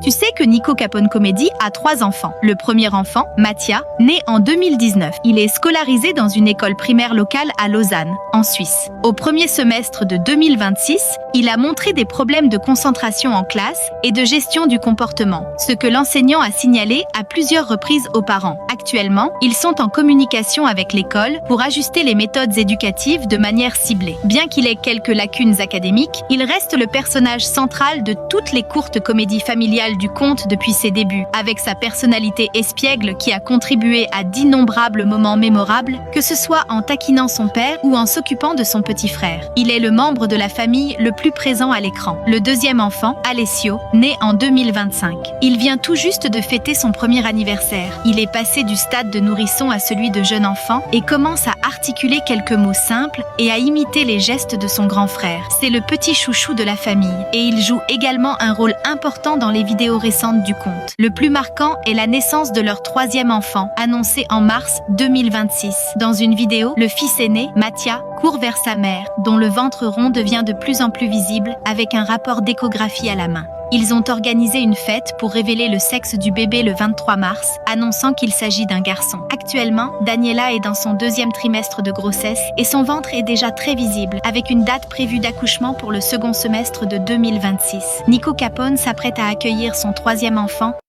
Tu sais que Nico Capone Comedy a 3 enfants. Le premier enfant, Mathia, né en 2019. Il est scolarisé dans une école primaire locale à Lausanne, en Suisse. Au premier semestre de 2026, il a montré des problèmes de concentration en classe et de gestion du comportement, ce que l'enseignant a signalé à plusieurs reprises aux parents. Actuellement, ils sont en communication avec l'école pour ajuster les méthodes éducatives de manière ciblée. Bien qu'il ait quelques lacunes académiques, il reste le personnage central de toutes les courtes comédies familiales du conte depuis ses débuts, avec sa personnalité espiègle qui a contribué à d'innombrables moments mémorables, que ce soit en taquinant son père ou en s'occupant de son petit frère. Il est le membre de la famille le plus présent à l'écran. Le deuxième enfant, Alessio, né en 2025. Il vient tout juste de fêter son premier anniversaire. Il est passé du stade de nourrisson à celui de jeune enfant et commence à articuler quelques mots simples et à imiter les gestes de son grand frère. C'est le petit chouchou de la famille et il joue également un rôle important dans les vidéos récentes du conte. Le plus marquant est la naissance de leur 3e enfant, annoncé en mars 2026. Dans une vidéo, le fils aîné, Mathia, court vers sa mère, dont le ventre rond devient de plus en plus visible avec un rapport d'échographie à la main. Ils ont organisé une fête pour révéler le sexe du bébé le 23 mars, annonçant qu'il s'agit d'un garçon. Actuellement, Daniela est dans son 2e trimestre de grossesse et son ventre est déjà très visible, avec une date prévue d'accouchement pour le second semestre de 2026. Nico Capone s'apprête à accueillir son 3e enfant